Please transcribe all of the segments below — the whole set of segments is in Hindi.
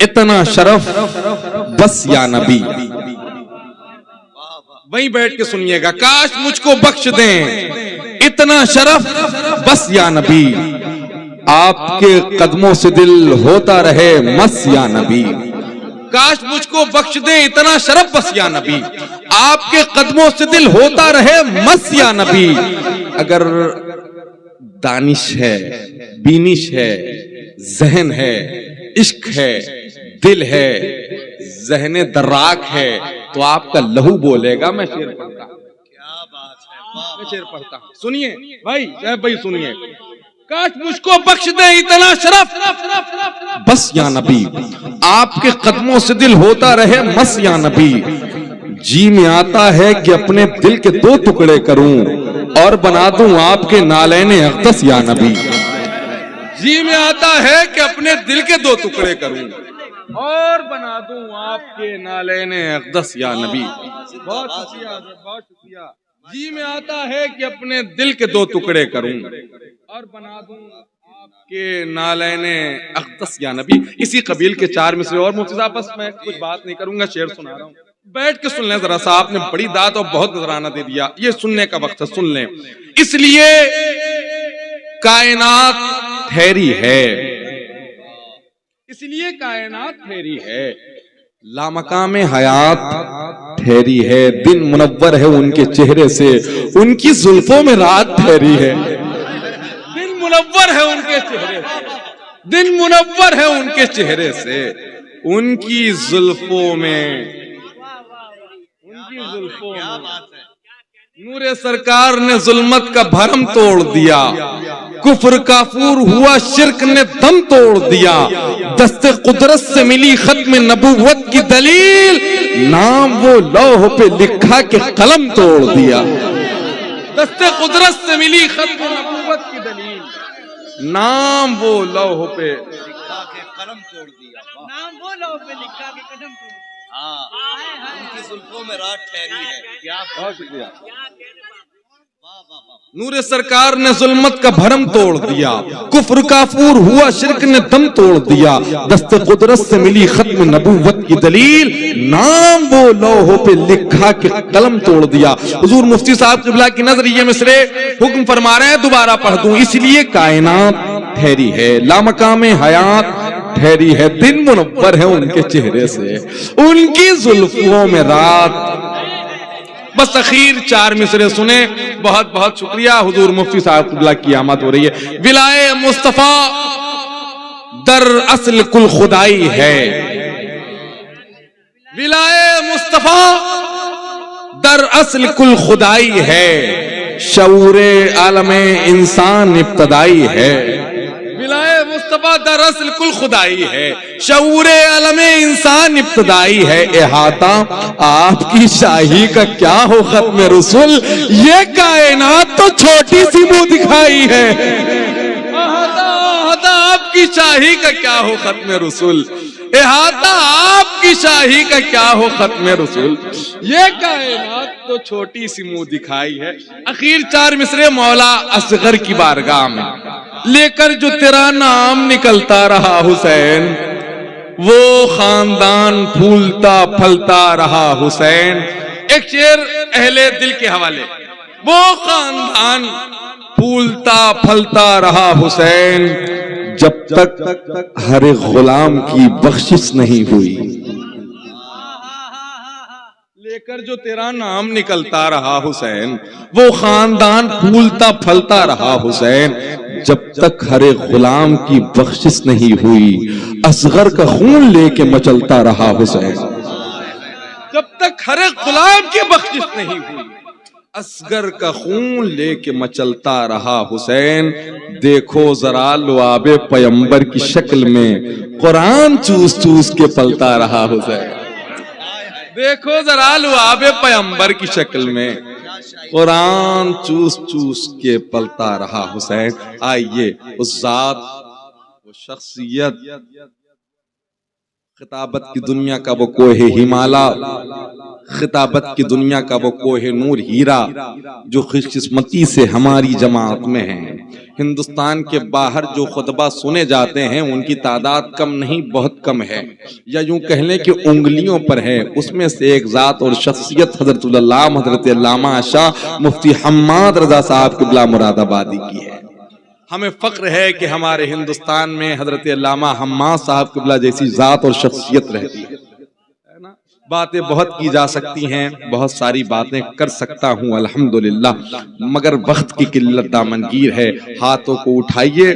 इतना शरफ बस या नबी। वहीं बैठ के सुनिएगा। काश मुझको बख्श दें इतना शरफ बस या नबी, आपके कदमों से दिल होता रहे मस या नबी। काश मुझको बख्श दें इतना शरफ बस या नबी, आपके कदमों से दिल होता रहे मस या नबी। अगर दानिश है, बीनिश है, जहन है, इश्क है, दिल है, जहने दर्राक है, तो आपका लहू बोलेगा। मैं शेर पढ़ता हूं। क्या बात है, मैं शेर पढ़ता हूं, सुनिए भाई, साहब भाई सुनिए। काश मुझको बख्श दे इतना शरफ बस या नबी, आपके कदमों से दिल होता रहे मस या नबी। जी में आता है कि अपने दिल के दो टुकड़े करूं और बना दूं आपके नालैने अक़दस या नबी। जी में आता है कि अपने दिल के दो टुकड़े करूं और बना दूं आपके नालैने अक़दस या नबी। बहुत शुक्रिया, बहुत शुक्रिया। जी में आता है कि अपने दिल के दो टुकड़े करूं और बना दूं आपके नालैने अक़दस या नबी। इसी कबील के चार मिसरे और मुफ्ती साहब, बस मैं कुछ बात नहीं करूंगा, शेर सुना रहा हूं, बैठ के सुन लें जरा सा। आपने बड़ी दात और बहुत नजराना दे दिया, ये सुनने का वक्त है, सुन लें। इसलिए कायनात ठहरी है, इसलिए कायनात ठहरी है, लामकाम हयात ठहरी है। दिन मुनव्वर है उनके चेहरे से, उनकी जुल्फों में रात ठहरी है। दिन मुनव्वर है उनके चेहरे से, दिन मुनव्वर है उनके चेहरे से, उनकी जुल्फों में, उनकी जुल्फों में। नूरे सरकार ने जुल्मत का भरम तोड़ दिया, कुफ्र काफूर हुआ, शिर्क ने दम तोड़ दिया। दस्ते कुदरत से मिली खत्म नबूवत की दलील, नाम वो लौह पे लिखा के कलम तोड़ दिया। दस्ते कुदरत से मिली खत्म नबूवत की दलील, नाम वो लौह पे लिखा के कलम तोड़ दिया। नाम वो लौह पे लिखा के कलम तोड़ दिया। उनकी जुल्फों में रात ठहरी है। क्या बहुत शुक्रिया। नूरे सरकार ने जुल्मत का भरम तोड़ दिया, कुफ्र काफूर हुआ, शिर्क ने दम तोड़ दिया। दस्ते कुदरत से मिली खत्म नबूवत की दलील, नाम वो लौहों पे लिखा के कलम तोड़ दिया। हुजूर मुफ्ती साहब क़िबला की नजर ये मिसरे हुक्म फरमा रहे हैं, दोबारा पढ़ दूं। इसलिए कायनात ठहरी है, लामकाम हयात ठहरी है, दिन मुनव्वर है उनके चेहरे से, उनकी जुल्फों में रात। बस अखीर चार मिसरे सुने। बहुत बहुत शुक्रिया। हुजूर मुफ्ती साहब क़िबला की आमद हो रही है। विलाए मुस्तफा दर असल कुल खुदाई है, विलाए मुस्तफा दर असल कुल खुदाई है, शऊरे आलमे इंसान इब्तदाई है। विलाए मुस्तफा दरअसल कुल खुदाई है, शऊरे आलमे इंसान इब्तदाई है। इहाता आपकी शाही का क्या हो खत्म रसूल, ये कायनात तो छोटी सी मुंह दिखाई है। इहाता आपकी शाही का क्या हो खत्म रसूल, इहाता आपकी शाही का क्या हो खत्म रसूल, ये कायनात तो छोटी सी मुंह दिखाई है। आखिर चार मिसरे मौला असगर की बारगाह में लेकर जो तेरा नाम निकलता रहा हुसैन, वो खानदान फूलता फलता रहा हुसैन। एक शेर अहले दिल के हवाले, वो खानदान फूलता फलता रहा हुसैन, जब तक हर गुलाम की बख्शिश नहीं हुई। लेकर जो तेरा नाम निकलता रहा हुसैन, वो खानदान फूलता फलता रहा हुसैन, जब तक हर गुलाम की बख्शिश नहीं हुई। असगर का खून लेके मचलता रहा हुसैन, जब तक हर गुलाम की बख्शिश नहीं हुई, असगर का खून लेके मचलता रहा हुसैन। देखो जरा लुआबे पैगंबर की शक्ल में कुरान चूस चूस के पलता रहा हुसैन। देखो जरा लुआबे पैगंबर की शक्ल में कुरान चूस चूस के पलता रहा हुसैन। आइए उस जात, वो शख्सियत, खिताबत की दुनिया का वो कोहे हिमाला, खिताबत की दुनिया का वो कोहे नूर हीरा जो खुशकिस्मती से हमारी जमात में है। हिंदुस्तान के बाहर जो खुतबा सुने जाते हैं उनकी तादाद कम नहीं, बहुत कम है, या यूं कह लें कि उंगलियों पर है। उसमें से एक जात और शख्सियत हजरतुल अल्लामा हजरत अल्लामा शाह मुफ्ती हम्माद रजा साहब क़िबला मुरादाबादी की है। हमें फख्र है कि हमारे हिंदुस्तान में हजरत अल्लामा हम्माद साहब क़िबला जैसी जात और शख्सियत रहती है ना। बातें बहुत की जा सकती हैं, बहुत सारी बातें कर सकता हूं अल्हम्दुलिल्लाह, मगर वक्त की किल्लत दामनगीर है। हाथों को उठाइए,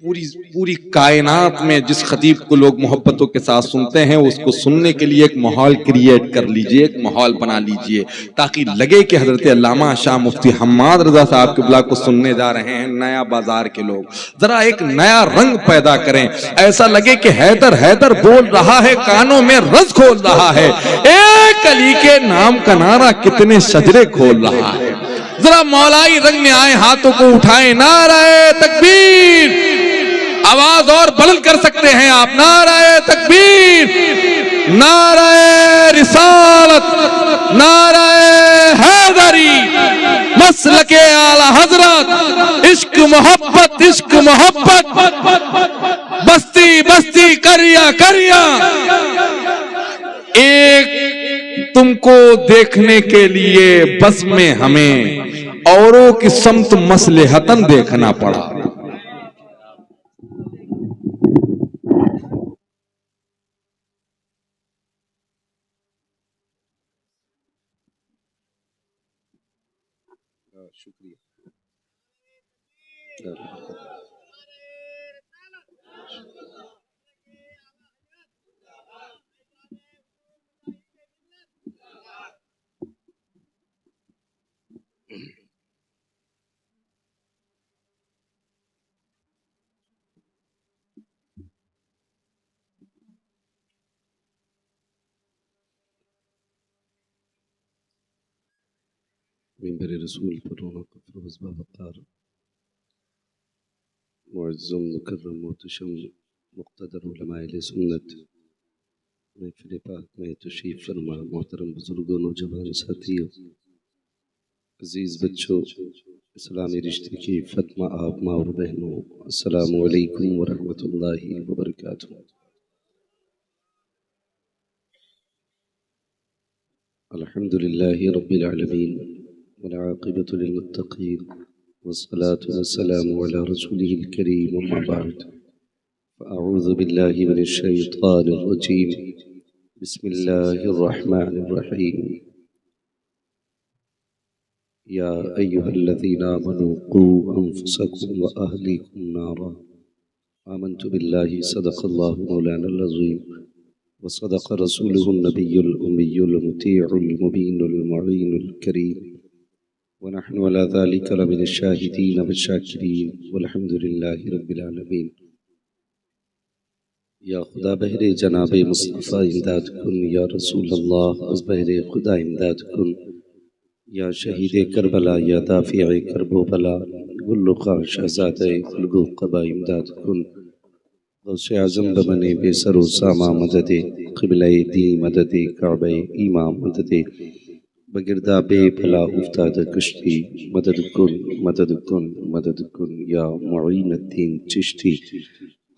पूरी पूरी कायनात में जिस खतीब को लोग मोहब्बतों के साथ सुनते हैं उसको सुनने के लिए एक माहौल क्रिएट कर लीजिए, एक माहौल बना लीजिए, ताकि लगे कि हजरत अल्लामा शाह मुफ्ती हम्माद रजा साहब क़िबला को सुनने जा रहे हैं नया बाजार के लोग। जरा एक नया रंग पैदा करें, ऐसा लगे कि हैदर हैदर बोल रहा है, कानों में रस खोल रहा है, एक अली के नाम का नारा कितने शजरे खोल रहा है। जरा मौलाई रंग में आए, हाथों को उठाएं, नाराए तकबीर, आवाज और बुलंद कर सकते हैं आप, नाराए तकबीर, नाराए रिसालत, नाराए हैदरी, मसलके आला हजरत, इश्क मोहब्बत, इश्क मोहब्बत, बस्ती बस्ती करिया करिया। एक तुमको देखने के लिए बस में हमें औरों की समत मसलहतन देखना पड़ा। शुक्रिया। मिंबर रसूल पर रौनक अफरोज़ बावक़ार मुअज़्ज़म मुकर्रम मोहतशम मुक़्तदर उलमाए अहले सुन्नत महफ़िल पाक में तशरीफ़ फरमा मोहतरम बुज़ुर्गों, नौजवान साथियों, अज़ीज़ बच्चों, इस्लामी रिश्ते की फ़ातिमा आप माँ और बहनों, अस्सलामु अलैकुम व रहमतुल्लाहि व बरकातुहू। अल्हम्दुलिल्लाहि रब्बिल आलमीन वल आक़िबतु लिल मुत्तक़ीन वस्सलातु वस्सलामु अला रसूलिहिल करीम अम्मा बअद फ़अऊज़ु बिल्लाहि मिनश शैतानिर रजीम बिस्मिल्लाहिर रहमानिर रहीम या अय्युहल्लज़ीना आमनू क़ू अन्फुसकुम व अहलीकुम नारा आमन्तु बिल्लाहि सदक़ल्लाहु मौलानल अज़ीम व सदक़ रसूलुहुन नबियुल उम्मियुल मुतीउल मुबीनुल मुईनुल करीम व नहनु अला ज़ालिका लमिनश शाहिदीन व शाकिरीन वल्हम्दुलिल्लाहि रब्बिल आलमीन। या खुदा बहरे जनाबे मुस्तफ़ा इमदाद कुन, या रसूल अल्लाह उस बहरे खुदा इमदाद कुन, या शहीद करबला, या दाफ़िए करबो बला, गुल्लुक़ा शहज़ादे खुलगो क़बा इमदाद कुन, गौसे आज़म बमने बेसरो सामा मददे, क़िबले दी मददे, काबे ईमा मददे, बगिरदा बे भला उफ्ताद कश्ती, मदद कुन मदद कुन मदद कुन, या मुईनुद्दीन चिश्ती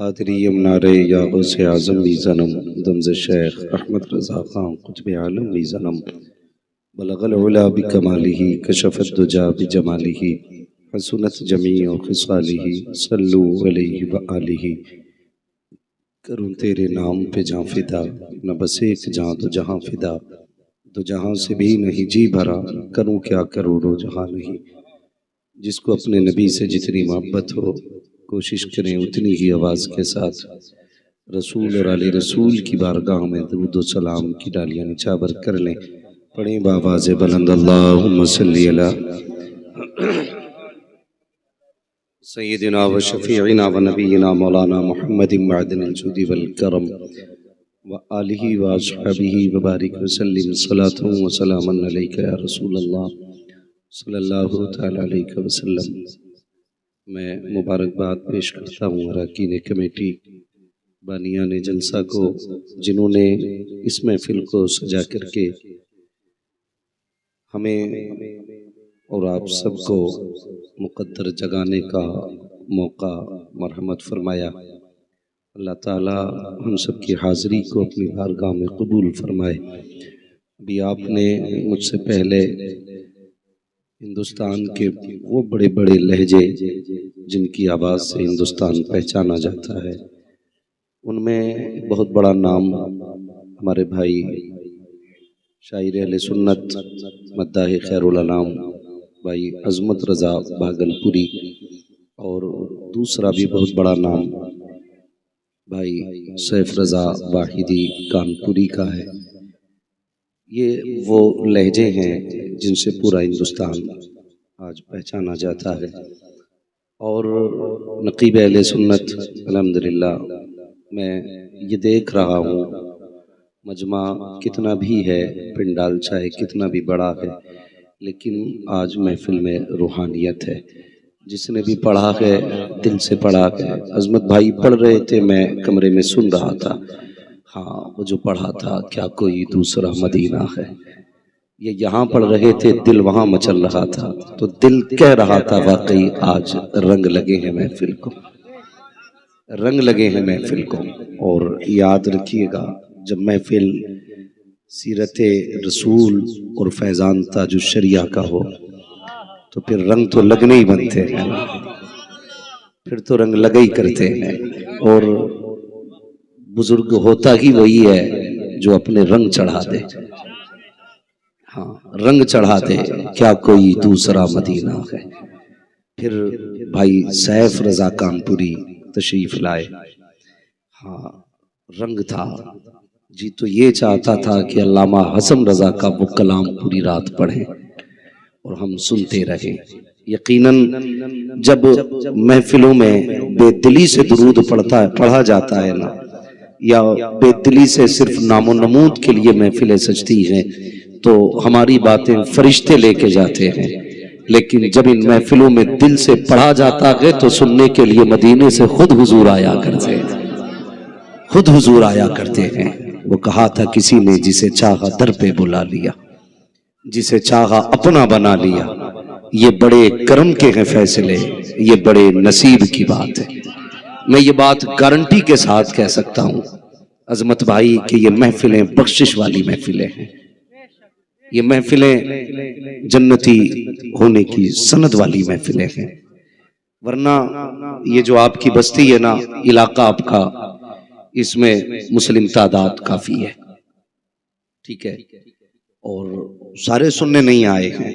क़ादरी यमनारे, या गौसे आज़म भी ज़नम, दमज़ शेख अहमद रज़ा ख़ान क़ुत्ब आलम भी ज़नम, बलगल उला बिकमालिही कशफ़त दुजा बिजमालिही हसनत जमीअ ख़िसालिही सल्लु अलैहि व आलिही। करूँ तेरे नाम पे जाँ फ़िदा, न बस एक जाँ दो जहाँ फ़िदा, दो जहाँ से भी नहीं जी भरा, करूँ क्या करोड़ों जहाँ नहीं। जिसको अपने नबी से जितनी मोहब्बत हो, कोशिश करें उतनी ही आवाज़ के साथ रसूल और आले रसूल की बारगाह में दुरूद व सलाम की डालियाँ निछावर कर लें। पढ़ें बावाज़ बुलंद अल्लाहुम्मा सल्ली अला सय्यिदिना व शफ़ीइना व नबीना मौलाना मुहम्मदिन मअदनिल जुदी वल करम व आलिहि व अस्हाबिहि व बारिक व सल्लिम सलातन व सलामन अलैका या रसूल अल्लाह सल्लल्लाहु तआला अलैहि वसल्लम। मैं मुबारकबाद पेश करता हूँ अरकान कमेटी, बानियान जलसा को, जिन्होंने इस महफिल को सजा करके हमें और आप सबको मुक़द्दर जगाने का मौका मरहमत फरमाया। अल्लाह ताला हम सब की हाज़िरी को अपनी बारगाह में कबूल फरमाए। अभी आपने मुझसे पहले हिंदुस्तान के वो बड़े बड़े लहजे जिनकी आवाज़ से हिंदुस्तान पहचाना जाता है, उनमें बहुत बड़ा नाम हमारे भाई शायर अहले सुन्नत मद्दाह खैरुल अनाम भाई अज़मत रज़ा भागलपुरी, और दूसरा भी बहुत बड़ा नाम भाई सैफ रज़ा वाहिदी कानपुरी का है। ये वो लहजे हैं जिनसे पूरा हिंदुस्तान आज पहचाना जाता है। और नक़ीब अहले सुन्नत अल्हम्दुलिल्लाह, मैं ये देख रहा हूँ मजमा कितना भी है, पिंडाल चाहे कितना भी बड़ा है, लेकिन आज महफिल में रूहानियत है। जिसने भी पढ़ा है दिल से पढ़ा है। अज़मत भाई पढ़ रहे थे, मैं कमरे में सुन रहा था। हाँ, वो जो पढ़ा था क्या कोई दूसरा मदीना है, ये यहाँ पढ़ रहे थे, दिल वहाँ मचल रहा था। तो दिल कह रहा था वाकई आज रंग लगे हैं महफिल को, रंग लगे हैं महफिल को। और याद रखिएगा, जब महफिल सीरत रसूल और फैज़ान ताजुश शरिया का हो तो फिर रंग तो लगने ही बनते हैं ना, फिर तो रंग लगे ही करते हैं। और बुजुर्ग होता ही वही है जो अपने रंग चढ़ा दे। हाँ, रंग चढ़ा दे, क्या कोई दूसरा मदीना है। फिर भाई सैफ रज़ा कानपुरी तशरीफ लाए। हाँ, रंग था जी, तो ये चाहता था कि अल्लामा हसन रज़ा का वो कलाम पूरी रात पढ़ें और हम सुनते रहे। यकीनन जब महफिलों में बेदिली से दुरूद पढ़ा जाता है ना, या बेदिली से सिर्फ नामो नमूद के लिए महफिलें सजती हैं, तो हमारी बातें फरिश्ते लेके जाते हैं। लेकिन जब इन महफिलों में दिल से पढ़ा जाता है तो सुनने के लिए मदीने से खुद हुजूर आया करते हैं, खुद हुजूर आया करते हैं। वो कहा था किसी ने, जिसे चाहा दर पे बुला लिया, जिसे चाहा अपना बना लिया। ये बड़े करम के हैं फैसले, ये बड़े नसीब की बात है। मैं ये बात गारंटी के साथ कह सकता हूँ अज़मत भाई कि ये महफिलें बख्शिश वाली महफिलें हैं, ये महफिलें जन्नती होने की सनद वाली महफिलें हैं। वरना ये जो आपकी बस्ती है ना, इलाका आपका, इसमें मुस्लिम तादाद काफी है, ठीक है, और सारे सुनने नहीं आए हैं।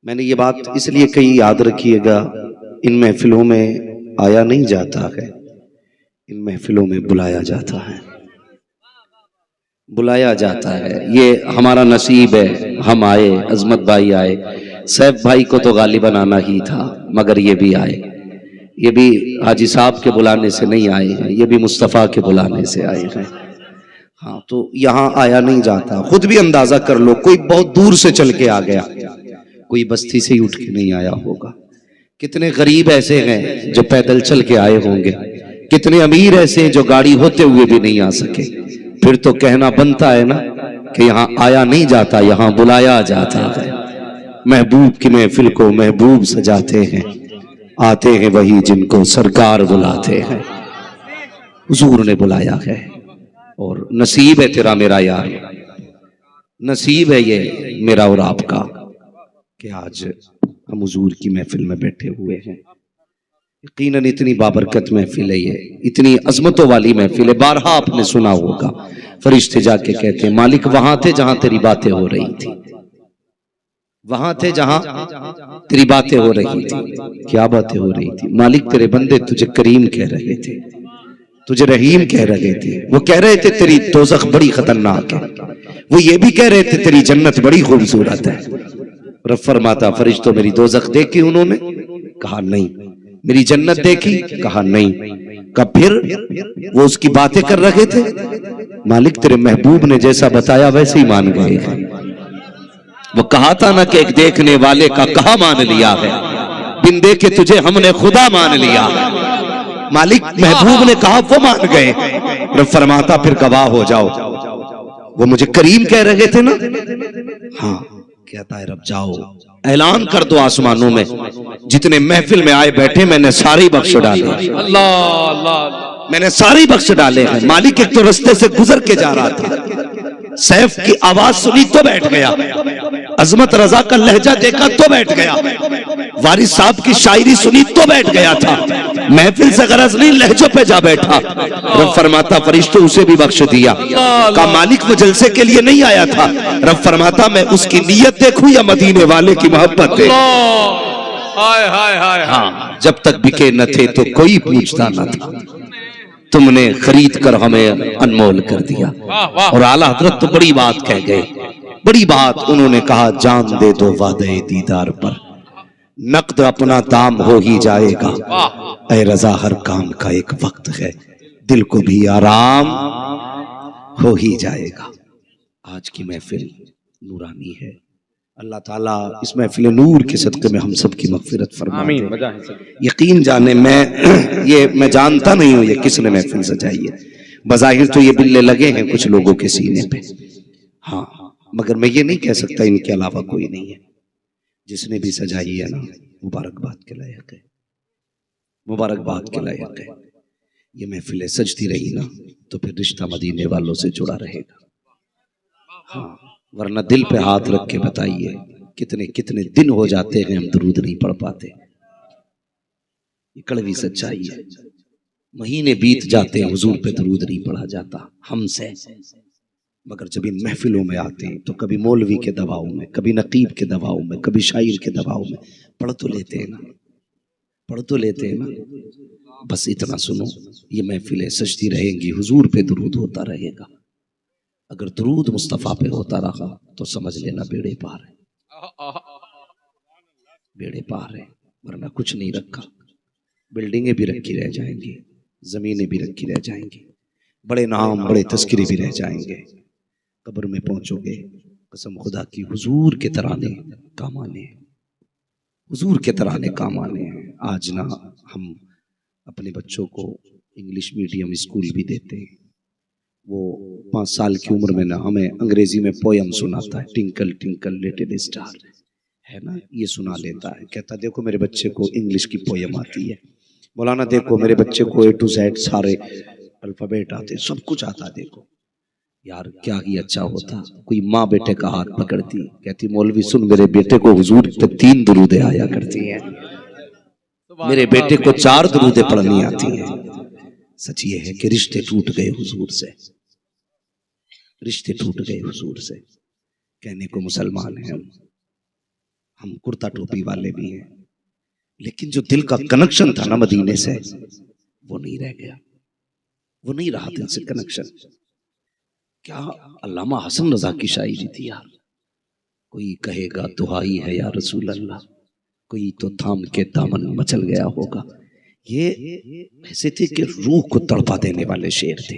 मैंने ये बात इसलिए कही, याद रखिएगा, इन महफिलों में आया नहीं जाता है, इन महफिलों में बुलाया जाता है, बुलाया जाता है। ये हमारा नसीब है, हम आए, अज़मत भाई आए। सैफ भाई को तो गालिबन आना ही था, मगर ये भी आए। ये भी हाजी साहब के बुलाने से नहीं आए हैं, ये भी मुस्तफ़ा के बुलाने से आए हैं। हाँ, तो यहाँ आया नहीं जाता। खुद भी अंदाजा कर लो, कोई बहुत दूर से चल के आ गया, कोई बस्ती से ही उठ के नहीं आया होगा। कितने गरीब ऐसे हैं जो पैदल चल के आए होंगे, कितने अमीर ऐसे हैं जो गाड़ी होते हुए भी नहीं आ सके। फिर तो कहना बनता है ना कि यहाँ आया नहीं जाता, यहाँ बुलाया जाता है। महबूब की महफिल को महबूब सजाते हैं, आते हैं वही जिनको सरकार बुलाते हैं। हुजूर ने बुलाया है, और नसीब है तेरा मेरा यार, नसीब है ये मेरा और आपका कि आज हम हुजूर की महफिल में बैठे हुए हैं। यकीनन इतनी बाबरकत महफिल है ये, इतनी अजमतों वाली महफिल है। बारहा आपने सुना होगा, फरिश्ते जाके कहते हैं मालिक वहां थे जहां तेरी बातें हो रही थी, वहां थे जहां तेरी बातें हो रही थी। क्या बातें हो रही थी? मालिक तेरे बंदे तुझे करीम कह रहे थे, तुझे रहीम कह रहे थे। वो कह रहे थे तेरी दोज़ख बड़ी खतरनाक है, वो ये भी कह रहे थे तेरी जन्नत बड़ी खूबसूरत है। रब फरमाता फरिश्तों मेरी दोज़ख देखी उन्होंने? कहा नहीं। मेरी जन्नत देखी? कहा नहीं। कब फिर वो उसकी बातें कर रहे थे? मालिक तेरे महबूब ने जैसा बताया वैसे ही मान गए। वो कहा था ना कि एक देखने वाले का कहा मान लिया है, बिन देखे तुझे हमने खुदा मान लिया। मालिक महबूब ने कहा वो मान गए। रब फरमाता फिर गवाह हो जाओ, वो मुझे करीम कह रहे थे ना? हाँ, कहता है रब जाओ ऐलान कर दो आसमानों में, जितने महफिल में आए बैठे मैंने सारे ही बख्श डाले, अल्लाह अल्लाह, मैंने सारे ही बख्श डाले हैं। मालिक एक तो रास्ते से गुजर के जा रहा था, सैफ की आवाज सुनी तो बैठ गया, अजमत रजा का लहजा देखा तो बैठ गया, वारिस साहब की शायरी सुनी तो बैठ गया था, महफिल से गरज नहीं लहजों पे जा बैठा। रब फरमाता फरिश्तों उसे भी बख्श दिया। का मालिक वो जलसे के लिए नहीं आया था, रब फरमाता मैं उसकी नीयत देखूं या मदीने वाले की मोहब्बत देख। हाय हाय हाय, हाँ, जब तक बिके न थे तो कोई पूछता न था, तुमने खरीद कर हमें अनमोल कर दिया। और आला हजरत तो बड़ी बात कह गए, बड़ी बात उन्होंने कहा, जान दे दो वादे दीदार पर, नकद अपना दाम हो ही जाएगा, ऐ रजा हर काम का एक वक्त है, दिल को भी आराम हो ही जाएगा। आज की महफिल नूरानी है, अल्लाह ताला इस महफिल नूर के सदक़े में हम सब की मग़फ़िरत फरमाए। यकीन जाने मैं जानता नहीं हूँ ये किसने महफिल सजाई है, बज़ाहिर तो ये बिल्ले लगे हैं कुछ लोगों के सीने पे, हाँ, मगर मैं ये नहीं कह सकता इनके अलावा कोई नहीं है। जिसने भी सजाई है ना, मुबारकबाद के लायक है, मुबारकबाद के लायक है। ये महफिलें सजती रही ना तो फिर रिश्ता मदीने वालों से जुड़ा रहेगा। हाँ, वरना दिल पे हाथ रख के बताइए कितने कितने दिन हो जाते हैं हम दरूद नहीं पढ़ पाते। ये कड़वी सच्चाई है, महीने बीत जाते हैं हुजूर पे दरूद नहीं पढ़ा जाता हमसे। मगर जब इन महफिलों में आते हैं तो कभी मौलवी के दबाव में, कभी नकीब के दबाव में, कभी शायर के दबाव में पढ़ तो लेते हैं ना, पढ़ तो लेते हैं ना। बस इतना सुनो, ये महफिलें सजती रहेंगी, हुजूर पे दरूद होता रहेगा। अगर दरूद मुस्तफ़ा पे होता रहा तो समझ लेना बेड़े पार है, बेड़े पार है। वरना कुछ नहीं रखा, बिल्डिंगें भी रखी रह जाएंगी, जमीनें भी रखी रह जाएंगी, बड़े नाम बड़े तस्करे भी रह जाएंगे। कब्र में पहुंचोगे, कसम खुदा की हुजूर के तराने काम आने हैं, हुजूर के तराने काम आने हैं। आज ना हम अपने बच्चों को इंग्लिश मीडियम स्कूल भी देते हैं, वो 5 साल की उम्र में ना हमें अंग्रेजी में पोयम सुनाता है, टिंकल टिंकल लिटिल स्टार है ना, ये सुना लेता है, कहता देखो मेरे बच्चे को इंग्लिश की पोयम आती है, मौलाना देखो मेरे बच्चे को A to Z सारे अल्फाबेट आते, सब कुछ आता। देखो यार क्या ही अच्छा होता, कोई माँ बेटे का हाथ पकड़ती, कहती मौलवी सुन मेरे बेटे को हुजूर पे 3 दुरूदें आया करती हैं, मेरे बेटे को 4 दुरूदें पढ़नी आती हैं। सच ये है कि रिश्ते टूट गए हुजूर से, रिश्ते टूट गए हुजूर से। कहने को मुसलमान हैं हम कुर्ता टोपी वाले भी हैं, लेकिन जो दिल का कनेक्शन था ना मदीने से, वो नहीं रह गया, वो नहीं रहा दिल से कनेक्शन। क्या अल्लामा हसन रजा की शायरी थी यार, कोई कहेगा दुहाई है या रसूल अल्लाह, कोई तो थाम के दामन मचल गया होगा। ये ऐसे थे कि रूह को तड़पा देने वाले शेर थे।